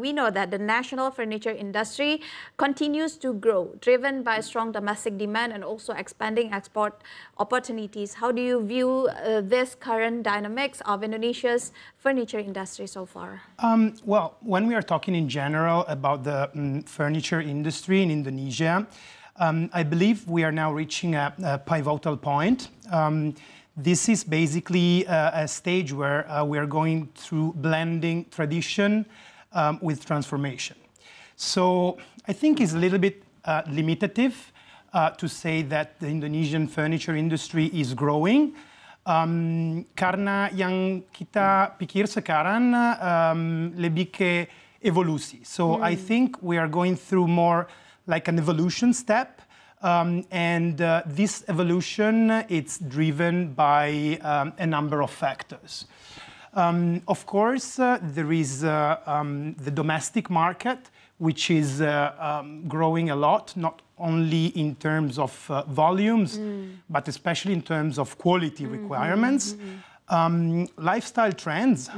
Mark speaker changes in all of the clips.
Speaker 1: we know that the national furniture industry continues to grow, driven by strong domestic demand and also expanding export opportunities. How do you view this current dynamics of Indonesia's furniture industry so far?
Speaker 2: Well, when we are talking in general about the furniture industry in Indonesia, I believe we are now reaching a pivotal point. This is basically a stage where we are going through blending tradition with transformation. So I think it's a little bit limitative to say that the Indonesian furniture industry is growing. Karena yang kita pikir sekarang lebih ke evolusi. So I think we are going through more like an evolution step. And this evolution, it's driven by a number of factors. Of course, there is the domestic market, which is growing a lot, not only in terms of volumes, but especially in terms of quality requirements. Lifestyle trends,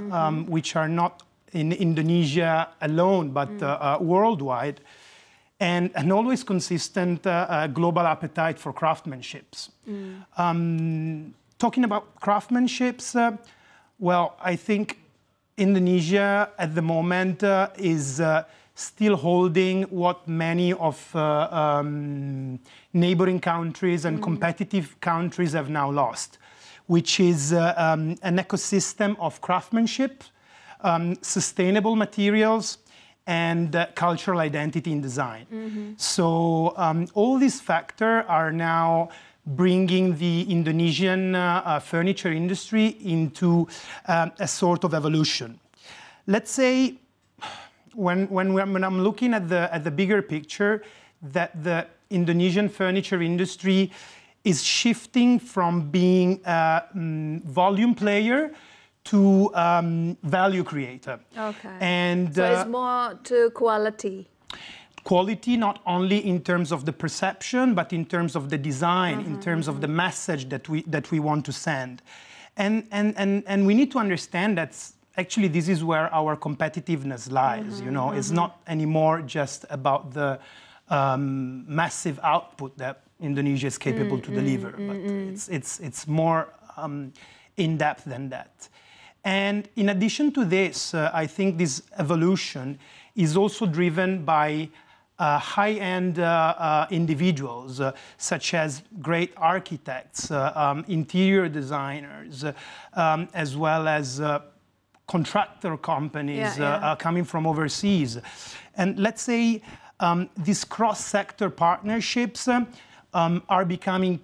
Speaker 2: which are not in Indonesia alone, but worldwide. And an always consistent global appetite for craftsmanships. Talking about craftsmanships, well, I think Indonesia at the moment is still holding what many of neighboring countries and competitive countries have now lost, which is an ecosystem of craftsmanship, sustainable materials, and cultural identity in design. So all these factors are now bringing the Indonesian furniture industry into a sort of evolution. Let's say, when I'm looking at the bigger picture, that the Indonesian furniture industry is shifting from being a volume player to value creator.
Speaker 1: Okay.
Speaker 2: And
Speaker 1: so it's more to quality.
Speaker 2: Quality, not only in terms of the perception, but in terms of the design, in terms of the message that we want to send. And we need to understand that actually this is where our competitiveness lies. You know, it's not anymore just about the massive output that Indonesia is capable to deliver, but it's more in depth than that. And in addition to this, I think this evolution is also driven by high-end individuals, such as great architects, interior designers, as well as contractor companies coming from overseas. And let's say these cross-sector partnerships are becoming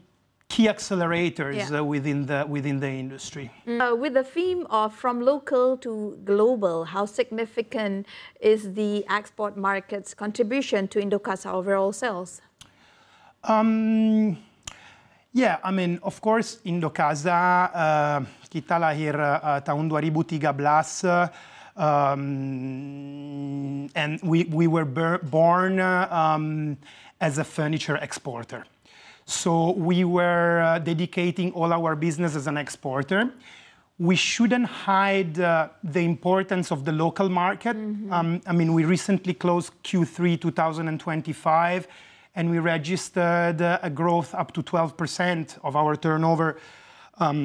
Speaker 2: key accelerators within the industry.
Speaker 1: With the theme of from local to global, how significant is the export market's contribution to Indocasa overall sales?
Speaker 2: Yeah, I mean, of course, Indocasa, kita lahir tahun 2013, and we were born as a furniture exporter. So we were dedicating all our business as an exporter. We shouldn't hide the importance of the local market. I mean, we recently closed Q3 2025, and we registered a growth up to 12% of our turnover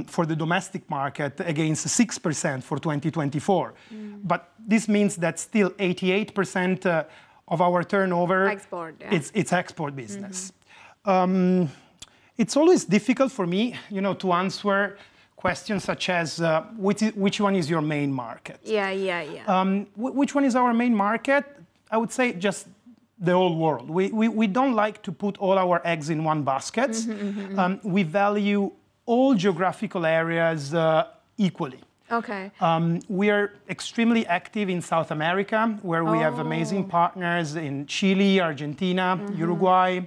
Speaker 2: for the domestic market against 6% for 2024. But this means that still 88% of our turnover, it's export business. It's always difficult for me, you know, to answer questions such as which one is your main market? Which one is our main market? I would say just the whole world. We don't like to put all our eggs in one basket. We value all geographical areas equally.
Speaker 1: Okay.
Speaker 2: We are extremely active in South America, where we have amazing partners in Chile, Argentina, Uruguay.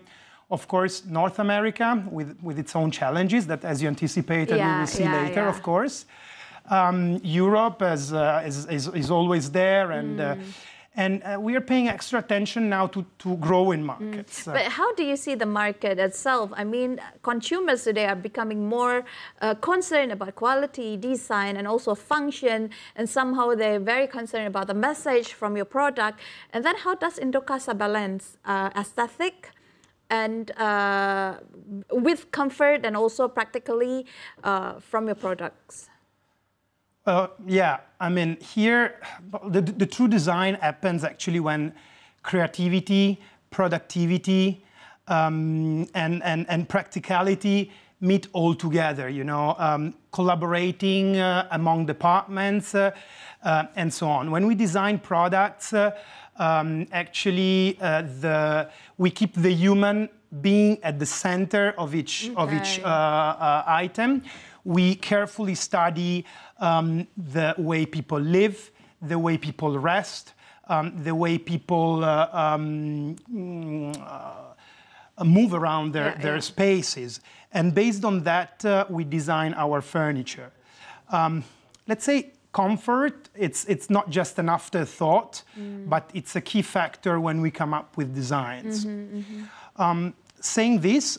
Speaker 2: Of course, North America, with its own challenges that, as you anticipated, we will see later, of course. Europe is always there, And we are paying extra attention now to grow in markets.
Speaker 1: But how do you see the market itself? I mean, consumers today are becoming more concerned about quality, design, and also function. And somehow they're very concerned about the message from your product. And then how does Indocasa balance aesthetic and with comfort and also practically from your products?
Speaker 2: Yeah, I mean, here, the true design happens actually when creativity, productivity, and practicality meet all together, you know, collaborating among departments and so on. When we design products, actually, we keep the human being at the center of each item. We carefully study the way people live, the way people rest, the way people move around their spaces. And based on that, we design our furniture. Let's say comfort, it's not just an afterthought, but it's a key factor when we come up with designs. Saying this,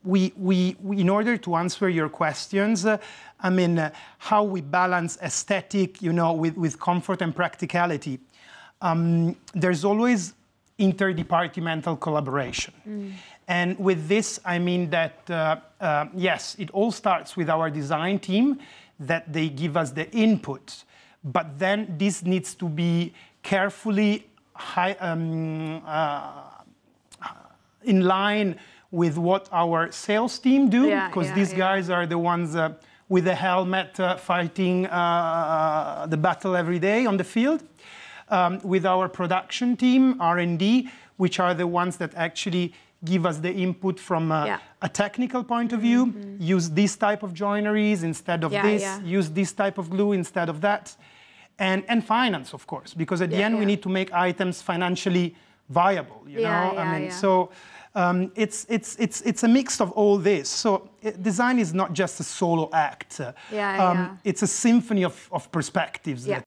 Speaker 2: we in order to answer your questions, I mean, how we balance aesthetic, you know, with comfort and practicality. There's always interdepartmental collaboration. And with this, I mean that, yes, it all starts with our design team, that they give us the input. But then this needs to be carefully in line with what our sales team do, because these guys are the ones with the helmet fighting the battle every day on the field. With our production team, R&D, which are the ones that actually give us the input from a technical point of view, use this type of joineries instead of this, use this type of glue instead of that. And finance, of course, because at the end we need to make items financially viable, you know? I mean, so it's a mix of all this. So design is not just a solo act. It's a symphony of perspectives, let's